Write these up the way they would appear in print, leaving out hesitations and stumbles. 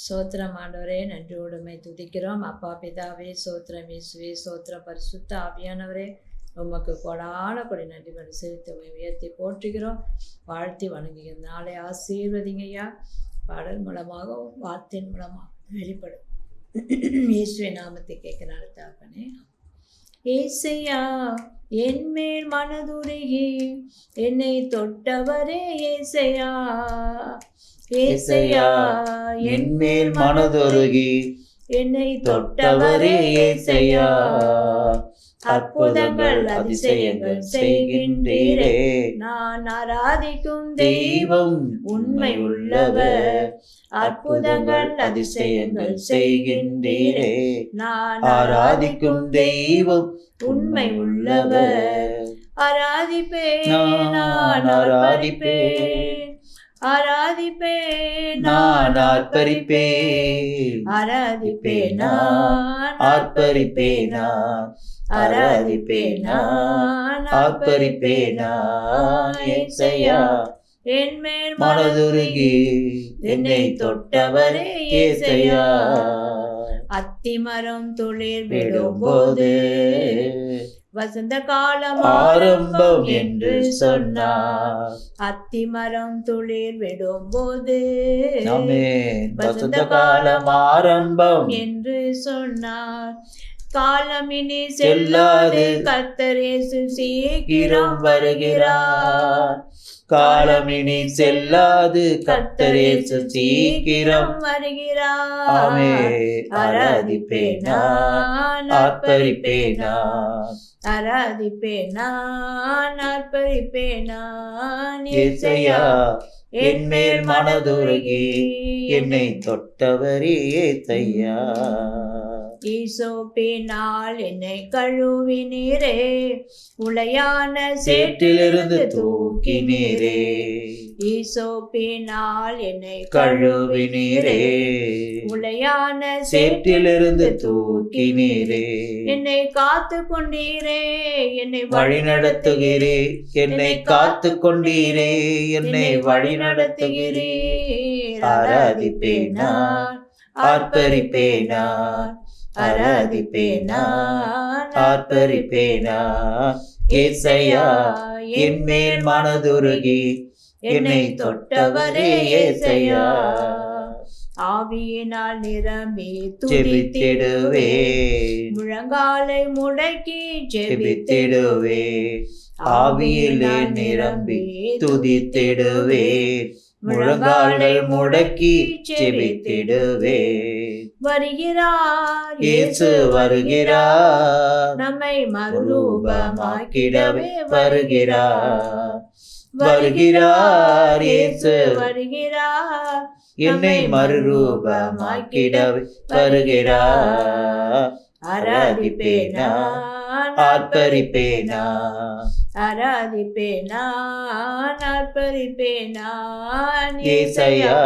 சோத்திரம் ஆண்டவரே, நன்றியோடு உம்மை துதிக்கிறோம். அப்பா பிதாவே சோத்திரம், இயேசுவே சோத்திரம், பரிசுத்த ஆவியானவரே உமக்கு கொடான கொடி நன்றி பண்ணி செலுத்தி உம்மை உயர்த்தி போற்றுகிறோம், வாழ்த்தி வணங்குகிறோம். நாளை ஆசீர்வதிங்கய்யா. பாடல் மூலமாகவும் வார்த்தையின் மூலமாக வெளிப்படும் இயேசுவை நாமத்தை கேட்க தாப்பனே. ஏசையா என் மேல் மனதுருகி என்னை தொட்டவரே, ஏசையா ஏசையா என் மேல் மனதுருகி என்னை தொட்டவரே, ஏசையா அற்புதங்கள் அதிசயங்கள் செய்கின்றீரே. நான் ஆராதிக்கும் தெய்வம் உண்மை உள்ளவர், அற்புதங்கள் அதிசயங்கள் செய்கின்றீரே. நான் ஆராதிக்கும் தெய்வம் உண்மை உள்ளவர். ஆராதிப்பேன், நான் ஆராதிப்பேன், ஆராதிப்பேன், நான் ஆர்ப்பரிப்பேன், ஆராதிப்பேன், நான் ஆர்ப்பரிப்பேன், ஆராதிப்பேன், ஆர்ப்பரிப்பேன். ஏசையா என் மேல் மனதுருகி என்னை தொட்டவரே, ஏசையா அத்திமரம் துளிர் விடும்போது வசந்த காலம் ஆரம்பம் என்று சொன்னார். அத்திமரம் துளிர் விடும்போது வசந்த காலம் ஆரம்பம் என்று சொன்னார். காலம் இனி செல்லாது, கர்த்தர் இயேசு சீக்கிரம் வருகிறார். காலம் இனி செல்லாது, கர்த்தர் இயேசு சீக்கிரம் வருகிறார். ஆராதிப்பேன், நான் ஆர்ப்பரிப்பேன், ஆராதிப்பேன், நான் ஆர்ப்பரிப்பேன். ஏசையா என் மேல் மனதுருகி என்னை தொட்டவரே, ஏசையா ஈசோப்பினால் என்னை கழுவினீரே, உளையான சேற்றிலிருந்து தூக்கினீரே. ஈசோப்பினால் என்னை கழுவினீரே, உளையான சேற்றிலிருந்து தூக்கினீரே. என்னை காத்து கொண்டீரே, என்னை வழி நடத்துகிறே, என்னை காத்து கொண்டீரே, என்னை வழி நடத்துகிறே. ஆராதிப்பேன், நான் ஆர்ப்பரிப்பேன், ஆராதிப்பேன், ஆர்ப்பரிப்பேன். ஏசையா என் மேல் மனதுருகி என்னை தொட்டவரே, ஏசையா ஆவியினால் நிரம்பி ஜெபித்திடுவே, முழங்காலை முடக்கி ஜெபித்திடுவே. ஆவியிலே நிரம்பி துதித்திடுவே, முழங்கால்கள் முடக்கி ஜெபித்திடுவே. வருகிறார் இயேசு வருகிறார், நம்மை மறுரூபமாக்கிடவே வருகிறார். வருகிறார் இயேசு வருகிறார், என்னை மறுரூபமாக்கிடவே வருகிறார். ஆராதிப்பேன், ஆர்ப்பரிப்பேன், ஆராதிப்பேன், ஆர்ப்பரிப்பேன். ஏசையா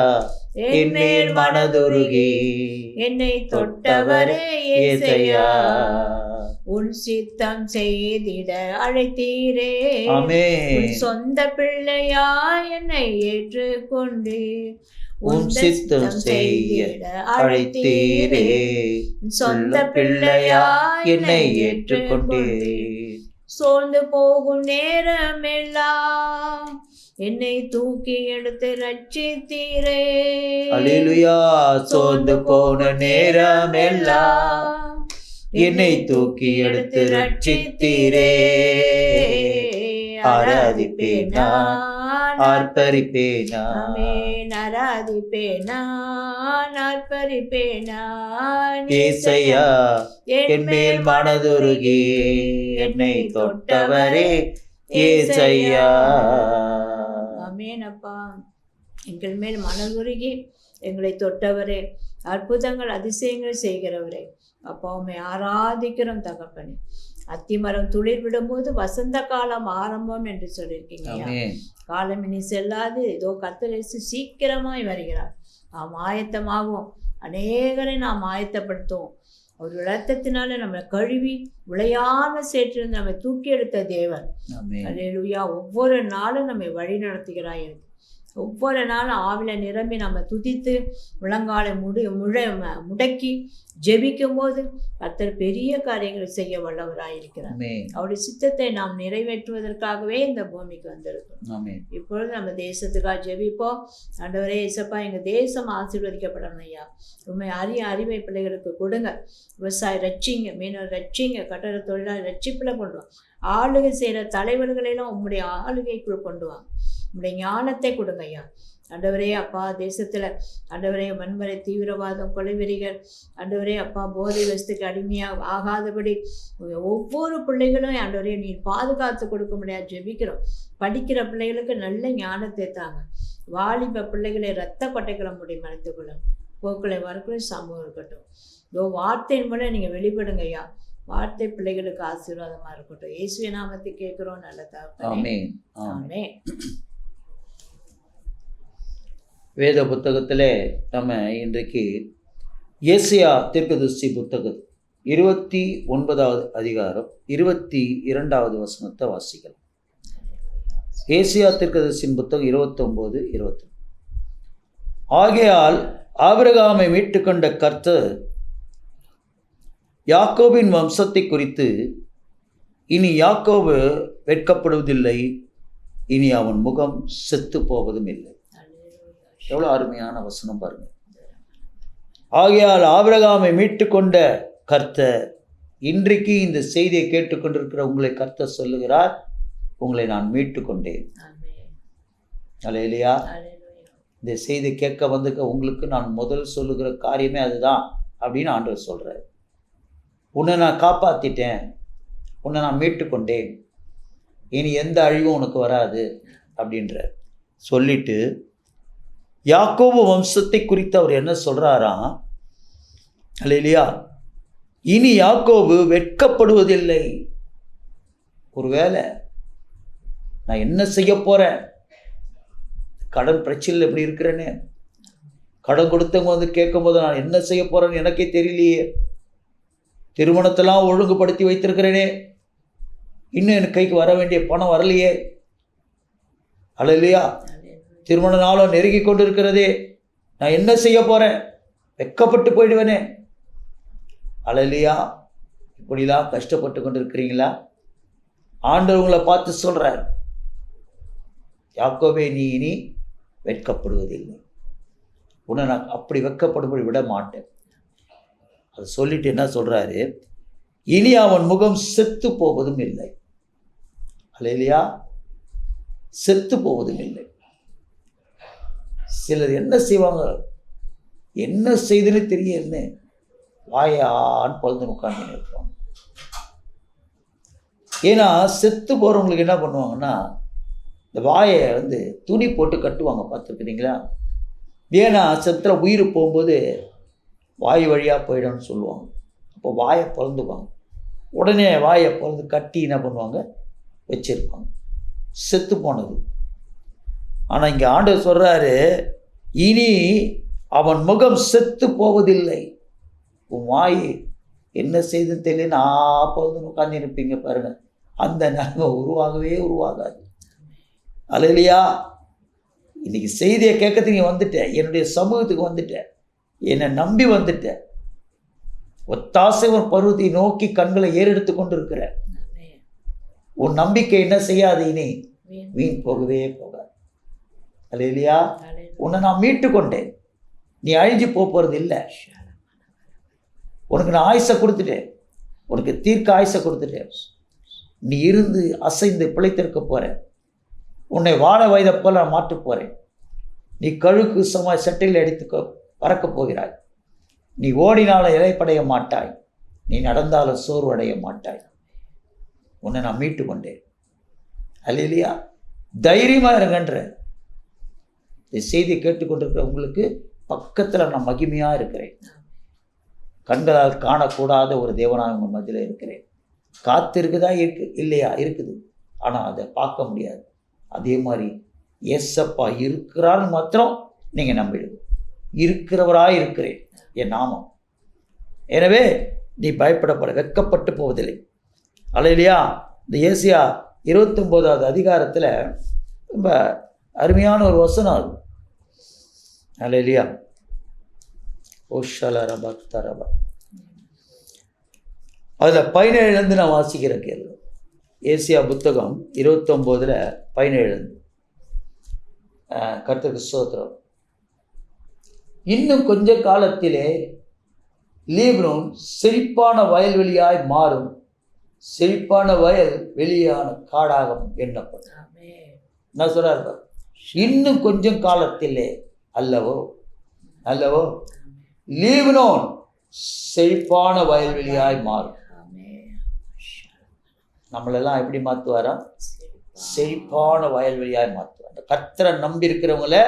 என் மேல் மனதுருகி என்னை தொட்டவரே, ஏசையா உன் சித்தம் செய்திட அழைத்தீரே. உன் சொந்த பிள்ளையா என்னை ஏற்றுக்கொண்டு உன் சித்தம் செய்திட அழைத்தீரே. சொந்த பிள்ளையா என்னை ஏற்றுக்கொண்டீரே. சோர்ந்து போகும் நேரமெல்லாம் என்னை தூக்கி எடுத்து ரட்சித்தீரே. அல்லேலூயா. சோர்ந்து போன நேரமெல்லாம் என்னை தூக்கி எடுத்து ரட்சித்தீரே. ஆராதிப்பேன், ஆர்ப்பரிப்பேன், ஆராதிப்பேன், ஆர்ப்பரிப்பேன். ஏசையா என் மேல் மனதுருகி என்னை தொட்டவரே, ஏசையா. ஆமென். அப்பா, எங்கள் மேல் மனதுருகி எங்களை தொட்டவரே, அற்புதங்கள் அதிசயங்கள் செய்கிறவரே, அப்பா உம்மை ஆராதிக்கிறோம் தகப்பனே. அத்திமரம் துளிர் விடும்போது வசந்த காலம் ஆரம்பம் என்று சொல்லியிருக்கீங்க. காலம் இனி செல்லாது, இதோ கர்த்தர் இயேசு சீக்கிரமாய் வருகிறார். நாம் ஆயத்தமாகும், அநேகரை நாம் ஆயத்தப்படுத்துவோம். ஒரு இரத்தத்தினால நம்மை கழுவி உளையான சேற்றிலிருந்து நம்மை தூக்கி எடுத்த தேவன். அல்லேலூயா. ஒவ்வொரு நாளும் நம்மை வழி நடத்துகிறாய். ஒவ்வொரு நாளும் ஆவில நிரம்பி நம்ம துதித்து முழங்காலை முடக்கி ஜெபிக்கும் போது கர்த்தர் பெரிய காரியங்களை செய்ய வல்லவராயிருக்கிறார். அவருடைய சித்தத்தை நாம் நிறைவேற்றுவதற்காகவே இந்த பூமிக்கு வந்திருக்கோம். இப்பொழுது நம்ம தேசத்துக்காக ஜெபிப்போம். ஆண்டவரே இயேசப்பா, எங்கள் தேசம் ஆசீர்வதிக்கப்படணும் ஐயா. உண்மை அறிவை பிள்ளைகளுக்கு கொடுங்க. விவசாயம் ரட்சிங்க, மீனவர் ரட்சிங்க, கட்டட தொழிலாளர் ரட்சிப்பில் கொண்டு வாங்க. ஆளுகை செய்கிற தலைவர்களெல்லாம் உங்களுடைய ஆளுகைக்குள் கொண்டு வாங்க. உங்களுடைய ஞானத்தை கொடுங்க ஐயா. ஆண்டவரே அப்பா, தேசத்தில் ஆண்டவரே வன்முறை, தீவிரவாதம், கொலைவெறிகள், ஆண்டவரே அப்பா, போதை வசத்துக்கு அடிமையாக ஆகாதபடி ஒவ்வொரு பிள்ளைகளும் ஆண்டவரே நீர் பாதுகாத்து கொடுக்க முடியாது ஜெபிக்கிறோம். படிக்கிற பிள்ளைகளுக்கு நல்ல ஞானத்தை தாங்க. வாலிப பிள்ளைகளை இரத்த கொட்டைகளை முடி மறைத்துக்கொள்ளும். போக்களை வரக்குள்ள சமூகம் இருக்கட்டும். இதோ வார்த்தையின் மூலம் நீங்கள் வெளிப்படுங்க ஐயா. வார்த்தை பிள்ளைகளுக்கு ஆசீர்வாதமாக இருக்கட்டும். இயேசுவின் நாமத்தை கேட்குறோம் நல்ல தகப்பனே. ஆமென். வேத புத்தகத்தில் நம்ம இன்றைக்கு ஏசாயா தீர்க்கதரிசி புத்தகம் 29வது அதிகாரம் 22வது வசனத்தை வாசிக்கலாம். ஏசாயா தீர்க்கதரிசியின் புத்தகம் 29:20. ஆகையால் ஆபிரகாமை மீட்டு கொண்ட கர்த்தர் யாக்கோபின் வம்சத்தை குறித்து, இனி யாக்கோபு வெட்கப்படுவதில்லை, இனி அவன் முகம் செத்து போவதும் இல்லை. எவ்வளோ அருமையான வசனம் பாருங்க. ஆகையால் ஆபிரகாமை மீட்டு கொண்ட கர்த்தர், இன்றைக்கு இந்த செய்தியை கேட்டுக்கொண்டிருக்கிற உங்களை கர்த்தர் சொல்லுகிறார், உங்களை நான் மீட்டு கொண்டேன். அல்லேலூயா. இந்த செய்தி கேட்க வந்துக்க உங்களுக்கு நான் முதல் சொல்லுகிற காரியமே அதுதான் அப்படின்னு ஆண்டவர் சொல்கிறார். உன்னை நான் காப்பாற்றிட்டேன், உன்னை நான் மீட்டு கொண்டேன், இனி எந்த அழிவும் உனக்கு வராது அப்படின்ற சொல்லிட்டு யாக்கோபு வம்சத்தை குறித்து அவர் என்ன சொல்கிறாராம்? அல்லேலூயா. இனி யாக்கோபு வெட்கப்படுவதில்லை. ஒருவேளை நான் என்ன செய்ய போகிறேன், கடன் பிரச்சனையில் எப்படி இருக்கிறேன்னு, கடன் கொடுத்தவங்க வந்து கேட்கும்போது நான் என்ன செய்ய போகிறேன்னு எனக்கே தெரியலையே, திருமணத்தெல்லாம் ஒழுங்குபடுத்தி வைத்திருக்கிறேனே, இன்னும் எனக்கு கைக்கு வர வேண்டிய பணம் வரலையே, அல்லேலூயா, திருமண நாளும் நெருங்கி கொண்டு இருக்கிறதே, நான் என்ன செய்ய போகிறேன், வெட்கப்பட்டு போயிடுவேனே, அல்லேலூயா. இப்படிலாம் கஷ்டப்பட்டு கொண்டு இருக்கிறீங்களா? ஆண்டவர் உங்களை பார்த்து சொல்கிறார், யாக்கோபே நீ இனி வெட்கப்படுவதில்லை, உன்னை நான் அப்படி வெட்கப்படும்படி விட மாட்டேன். அதை சொல்லிட்டு என்ன சொல்கிறாரு? இனி அவன் முகம் செத்து போவதும் இல்லை. அல்லேலூயா. செத்து போவதும் இல்லை. சிலர் என்ன செய்வாங்க, என்ன செய்துன்னு தெரியல, வாயான்னு பொழுது உட்காந்து இருப்பாங்க. ஏன்னா செத்து போகிறவங்களுக்கு என்ன பண்ணுவாங்கன்னா, இந்த வாயை வந்து துணி போட்டு கட்டுவாங்க, பார்த்துருக்குறீங்களா? ஏன்னா செத்துல உயிர் போகும்போது வாய் வழியாக போயிடும்னு சொல்லுவாங்க. அப்போ வாயை பிறந்துப்பாங்க. உடனே வாயை பிறந்து கட்டி என்ன பண்ணுவாங்க, வச்சிருப்பாங்க, செத்து போனது. ஆனால் இங்கே ஆண்டவர் சொல்கிறாரு, இனி அவன் முகம் செத்து போவதில்லை. உன் வாய் என்ன செய்துன்னு தெரியல, நான் பொழுது உட்காந்து இருப்பீங்க பாருங்கள், அந்த நிலைமை உருவாகாது. அல்லேலூயா. இன்னைக்கு செய்தியை கேட்கறதுக்கு நீ வந்துட்டேன், என்னுடைய சமூகத்துக்கு வந்துட்டேன், என்னை நம்பி வந்துட்டேன், ஒத்தாசை ஒரு பருவத்தை நோக்கி கண்களை ஏறெடுத்து கொண்டு இருக்கிற உன் நம்பிக்கை என்ன செய்யாது, இனி வீண் போகவே போகாது. அல்லேலூயா. உன்னை நான் மீட்டு கொண்டேன், நீ அழிஞ்சு போகிறது இல்லை. உனக்கு நான் ஆயுசை கொடுத்துட்டேன், உனக்கு தீர்க்க ஆயுசை கொடுத்துட்டேன். நீ இருந்து அசைந்து பிழைத்திருக்க போற. உன்னை வாழ வயதை போல நான் மாற்ற போகிறேன். நீ கழுக்கு சமாய் சட்டையில் அடித்து பறக்க போகிறாய். நீ ஓடினாலும் இலைப்படைய மாட்டாய், நீ நடந்தாலும் சோர்வடைய மாட்டாய். உன்னை நான் மீட்டு கொண்டேன். அல்லேலூயா. தைரியமாக இருங்கன்ற இந்த செய்தியை கேட்டுக்கொண்டிருக்கிற உங்களுக்கு பக்கத்தில் நான் மகிமையாக இருக்கிறேன். கண்களால் காணக்கூடாத ஒரு தேவனாக உங்கள் மத்தியில் இருக்கிறேன். காற்று இருக்குதா? இல்லையா? இருக்குது. ஆனால் அதை பார்க்க முடியாது. அதே மாதிரி ஏசப்பா இருக்கிறான்னு மாத்திரம் நீங்கள் நம்பிடுங்க. இருக்கிறவராக இருக்கிறேன் என் நாமம். எனவே நீ பயப்படப்பட வெட்கப்பட்டு போவதில்லை. அல்லேலூயா. இந்த ஏசாயா 29வது அதிகாரத்தில் ரொம்ப அருமையான ஒரு வசனம் அது. அல்லேலூயா. ஓஷலரபா தரபா. அதில் 17 நான் வாசிக்கிற கேள்வி. ஏசியா புத்தகம் 29:17. கர்த்தருக்கு ஸ்தோத்திரம். இன்னும் கொஞ்ச காலத்திலே லீபனோன் செழிப்பான வயல்வெளியாய் மாறும், செழிப்பான வயல் வெளியான காடாக எண்ணப்படும். நான் சொல்றாரு, இன்னும் கொஞ்சம் காலத்திலே அல்லவோ அல்லவோ லீபனோன் செழிப்பான வயல்வெளியாய் மாறும். நம்மளெல்லாம் எப்படி மாற்றுவாரா? செழிப்பான வயல்வெளியாய் மாற்றுவார். கர்த்தரை நம்பி இருக்கிறவங்கள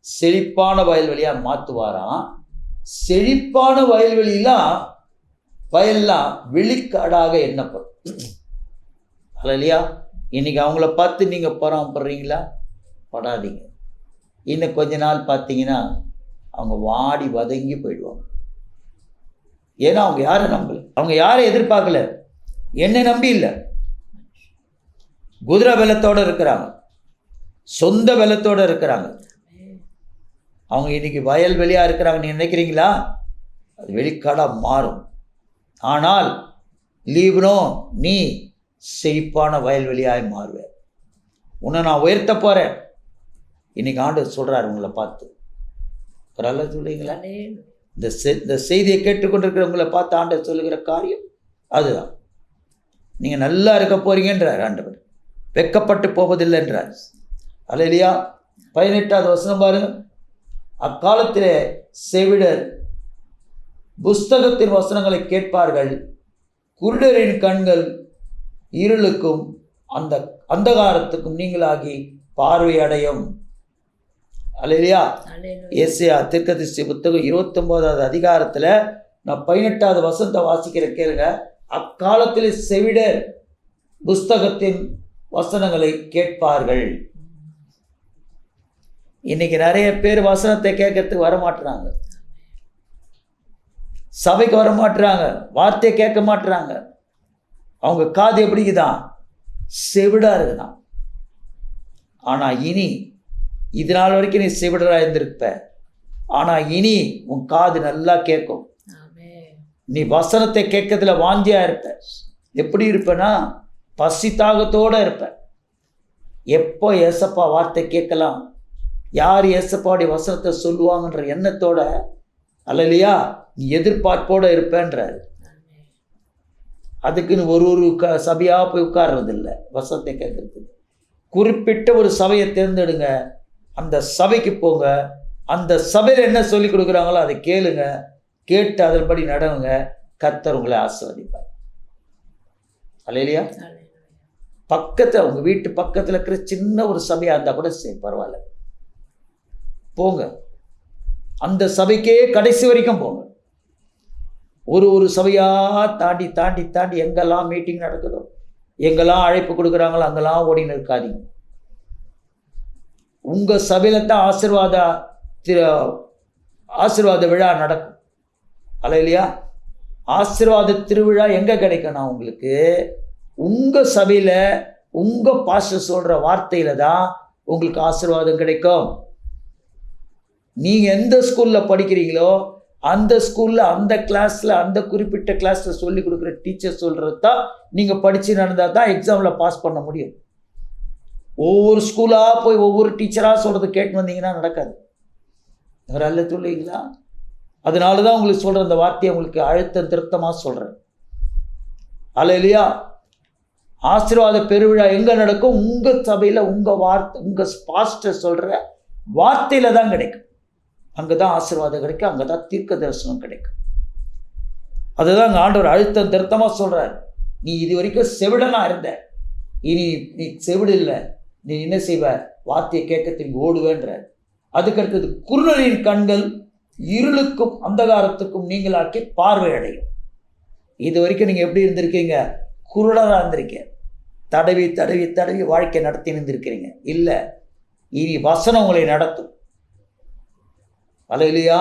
செழிப்பான வயல்வெளியாக மாற்றுவாராம். செழிப்பான வயல்லாம் வெளிக்காடாக எண்ணப்படும். அல்லையா? இன்னைக்கு அவங்கள பார்த்து நீங்கள் பொறாமப்படுறீங்களா? படாதீங்க. இன்னும் கொஞ்ச நாள் பார்த்தீங்கன்னா அவங்க வாடி வதங்கி போயிடுவாங்க. ஏன்னா அவங்க யாரை நம்பல, அவங்க யாரை எதிர்பார்க்கல, என்னை நம்பி இல்லை. குதிரை பலத்தோடு இருக்கிறாங்க, சொந்த பலத்தோடு இருக்கிறாங்க. அவங்க இன்னைக்கு வயல்வெளியாக இருக்கிறாங்க. நீ நினைக்கிறீங்களா? அது வெளிக்காடாக மாறும். ஆனால் லீபனோ, நீ செழிப்பான வயல்வெளியாய் மாறுவேன். உன்னை நான் உயர்த்த போகிறேன். இன்னைக்கு ஆண்டவர் சொல்கிறார் உங்களை பார்த்து. பரவாயில்ல சொல்லுங்களா? இந்த செய்தியை கேட்டுக்கொண்டிருக்கிறவங்களை பார்த்து ஆண்டவர் சொல்லுகிற காரியம் அதுதான். நீங்கள் நல்லா இருக்க போறீங்கன்றார் ஆண்டவர். வெக்கப்பட்டு போவதில்லை என்றார். அல்லேலூயா. 18வது வசனம் பாருங்க. அக்காலத்திலே செவிடர் புஸ்தகத்தின் வசனங்களை கேட்பார்கள், குருடரின் கண்கள் இருளுக்கும் அந்த அந்தகாரத்துக்கும் நீங்களாகி பார்வை அடையும். அல்லேலூயா. ஏசாயா தீர்க்கதரிசி புத்தகம் 29வது அதிகாரத்தில் நான் 18வது வசனத்தை வாசிக்கிற கேளுங்க. அக்காலத்தில் செவிடர் புஸ்தகத்தின் வசனங்களை கேட்பார்கள். இன்னைக்கு நிறைய பேர் வசனத்தை கேட்கறதுக்கு வரமாட்டுறாங்க, சபைக்கு வரமாட்டுறாங்க, வார்த்தையை கேட்க மாட்டுறாங்க. அவங்க காது எப்படிக்குதான்? செவிடா இருக்குதான். ஆனா இனி இது நாள் வரைக்கும் நீ செவிடராக இருந்திருப்ப, ஆனால் இனி உன் காது நல்லா கேட்கும். நீ வசனத்தை கேட்கறதுல வாஞ்சியா இருப்ப. எப்படி இருப்பேன்னா பசி தாகத்தோடு இருப்ப. எப்போ ஏசப்பா வார்த்தை கேட்கலாம், யார் ஏசப்பாவுடைய வசனத்தை சொல்லுவாங்கன்ற எண்ணத்தோட, அல்லையா, நீ எதிர்பார்ப்போடு இருப்பேன்றாரு. அதுக்குன்னு ஒரு சபையாக போய் உட்கார்றதில்லை. வசனத்தை கேட்கறதுக்கு குறிப்பிட்ட ஒரு சபையை தேர்ந்தெடுங்க, அந்த சபைக்கு போங்க, அந்த சபையில் என்ன சொல்லி கொடுக்குறாங்களோ அதை கேளுங்க, கேட்டு அதன்படி நடவுங்க. கர்த்தர் உங்களை ஆசீர்வதிப்பார். அல்லேலூயா. பக்கத்தில் உங்கள் வீட்டு பக்கத்தில் இருக்கிற சின்ன ஒரு சபையாக இருந்தால் கூட சரி, பரவாயில்ல, போங்க. அந்த சபைக்கே கடைசி வரைக்கும் போங்க. ஒரு சபையாக தாண்டி தாண்டி தாண்டி எங்கெல்லாம் மீட்டிங் நடக்குதோ, எங்கெல்லாம் அழைப்பு கொடுக்குறாங்களோ அங்கெல்லாம் ஓடின்னு இருக்காதீங்க. உங்கள் சபையில் தான் ஆசீர்வாத விழா நடக்கும். அல்லேலூயா. ஆசீர்வாத திருவிழா எங்கே கிடைக்கும்னா உங்களுக்கு உங்கள் சபையில் உங்கள் பாஸ்டர் சொல்கிற வார்த்தையில் தான் உங்களுக்கு ஆசீர்வாதம் கிடைக்கும். நீங்கள் எந்த ஸ்கூலில் படிக்கிறீங்களோ அந்த ஸ்கூலில் அந்த கிளாஸில் அந்த குறிப்பிட்ட கிளாஸில் சொல்லி கொடுக்குற டீச்சர் சொல்கிறது தான் நீங்கள் படித்து நடந்தால் தான் எக்ஸாமில் பாஸ் பண்ண முடியும். ஒவ்வொரு ஸ்கூலாக போய் ஒவ்வொரு டீச்சராக சொல்கிறது கேட்டு வந்தீங்கன்னா நடக்காது. அல்ல சொல்லுவீங்களா? அதனால தான் உங்களுக்கு சொல்கிற அந்த வார்த்தையை உங்களுக்கு அழுத்தம் திருத்தமாக சொல்கிறேன். அல்லேலூயா. ஆசீர்வாத பெருவிழா எங்கே நடக்கும்? உங்கள் சபையில் உங்கள் வார்த்தை, உங்கள் பாஸ்டர் சொல்கிற வார்த்தையில் தான் கிடைக்கும். அங்கே தான் ஆசீர்வாதம் கிடைக்கும், அங்கே தான் தீர்க்க தரிசனம் கிடைக்கும். அதுதான் அங்கே ஆண்டவர் அழுத்தம் திருத்தமாக சொல்கிறார். நீ இது வரைக்கும் செவிடனாக இருந்த, இனி நீ செவிடு இல்லை, நீ என்ன செய்வ? வார்த்தையை கேட்க திரும்பி ஓடுவேன்ற. அதுக்கடுத்தது குருடரின் கண்கள் இருளுக்கும் அந்தகாரத்துக்கும் நீங்களாக்கி பார்வை அடையும். இது வரைக்கும் நீங்கள் எப்படி இருந்திருக்கீங்க? குருடராக இருந்திருக்கீங்க. தடவி தடவி தடவி வாழ்க்கை நடத்தி இருந்திருக்கிறீங்க. இல்லை, இனி வசனம் உங்களை நடத்தும். அல்லேலூயா.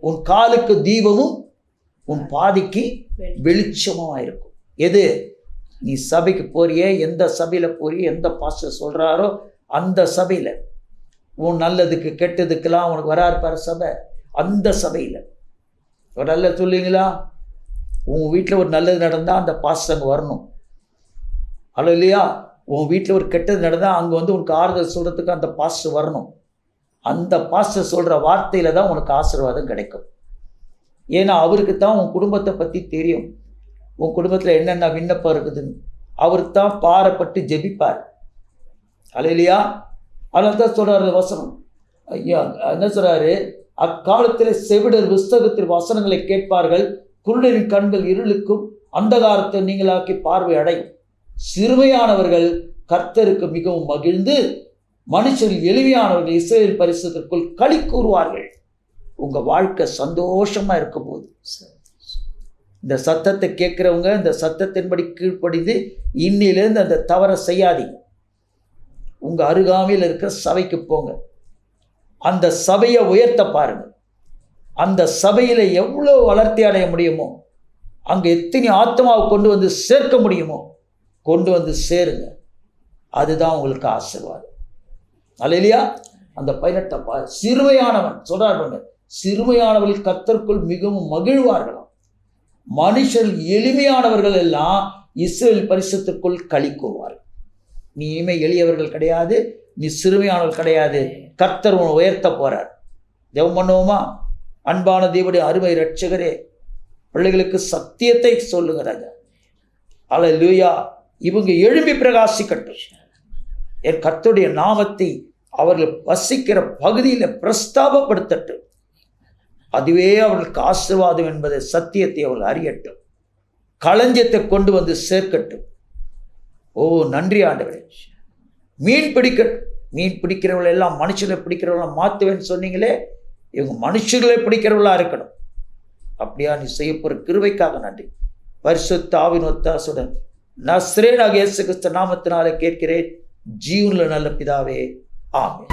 உன் காலுக்கு தீபமும் உன் பாதிக்கு வெளிச்சமாக இருக்கும். எது? நீ சபைக்கு போறியே, எந்த சபையில் போறியே, எந்த பாஸ்டர் சொல்கிறாரோ அந்த சபையில் உன் நல்லதுக்கு கெட்டதுக்கெல்லாம் உனக்கு வரா இருப்பார் சபை. அந்த சபையில் ஒரு நல்ல சொல்லுங்களா, உன் வீட்டில் ஒரு நல்லது நடந்தால் அந்த பாஸ்டர் அங்கே வரணும். அல்ல இல்லையா? உன் வீட்டில் ஒரு கெட்டது நடந்தால் அங்கே வந்து உனக்கு ஆறுதல் சொல்கிறதுக்கு அந்த பாஸ்டர் வரணும். அந்த பாஸ்டர் சொல்கிற வார்த்தையில் தான் உனக்கு ஆசீர்வாதம் கிடைக்கும். ஏன்னா அவருக்கு தான் உன் குடும்பத்தை பற்றி தெரியும், உன் குடும்பத்தில் என்னென்ன விண்ணப்பம் இருக்குதுன்னு. அவர் தான் பாரப்பட்டு ஜெபிப்பார். அல்ல இல்லையா? அதனால தான் சொல்கிறாரு வசனம். ஐயா என்ன சொல்கிறாரு, அக்காலத்தில் செவிடர் புஸ்தகத்தில் வசனங்களை கேட்பார்கள், குருடரின் கண்கள் இருளுக்கும் அந்தகாரத்தை நீங்களாக்கி பார்வை அடையும். சிறுமையானவர்கள் கர்த்தருக்கு மிகவும் மகிழ்ந்து மனுஷரில் எளிமையானவர்கள் இஸ்ரவேல் பரிசுத்திற்குள் களி கூறுவார்கள். உங்கள் வாழ்க்கை சந்தோஷமாக இருக்க போகுது. இந்த சத்தத்தை கேட்குறவங்க இந்த சத்தத்தின்படி கீழ்ப்படிந்து இன்னிலேருந்து அந்த தவறை செய்யாதீங்க. உங்கள் அருகாமையில் இருக்கிற சபைக்கு போங்க, அந்த சபையை உயர்த்த பாருங்கள். அந்த சபையில் எவ்வளோ வளர்ச்சி அடைய முடியுமோ, அங்கே எத்தனை ஆத்மாவை கொண்டு வந்து சேர்க்க முடியுமோ கொண்டு வந்து சேருங்க. அதுதான் உங்களுக்கு ஆசீர்வாதம். அல்லேலூயா. அந்த 18 சிறுமையானவன் சொல்றாரு, சிறுமையானவர்கள் கர்த்தருக்குள் மிகவும் மகிழ்வார்களாம். மனுஷர் எளிமையானவர்கள் எல்லாம் இஸ்ரவேல் பரிசுத்திற்குள் களி கூறுவார்கள். நீ இனிமே எளியவர்கள் கிடையாது, நீ சிறுமையானவர்கள் கிடையாது. கர்த்தர் உன்னை உயர்த்த போறார். ஜெபம் பண்ணுவோமா? அன்பான தேவனுடைய அருமை இரட்சகரே, பிள்ளைகளுக்கு சத்தியத்தை சொல்லுங்க ராஜா. அல்லேலூயா. இவங்க எழும்பி பிரகாசிக்கட்டும். என் கர்த்தருடைய நாமத்தை அவர்கள் வசிக்கிற பகுதியில் பிரஸ்தாபப்படுத்தட்டும். அதுவே அவர்களுக்கு ஆசீர்வாதம் என்பதை சத்தியத்தை அவர்கள் அறியட்டும். களஞ்சியத்தை கொண்டு வந்து சேர்க்கட்டும். ஓ நன்றி ஆண்டவரே. மீன் பிடிக்கிறவர்கள் எல்லாம் மனுஷர்களை பிடிக்கிறவர்களாம் மாற்றுவேன்னு சொன்னீங்களே, இவங்க மனுஷர்களை பிடிக்கிறவர்களாக இருக்கணும். அப்படியா நீ செய்ய போகிற கிருபைக்காக நன்றி. பரிசுத்த ஆவியின் ஒத்தாசுடன் நஸ்ரேனாகிய இயேசு கிறிஸ்து நாமத்தினாலே கேட்கிறேன், ஜீவனுள்ள நல்ல பிதாவே, ஆமென்.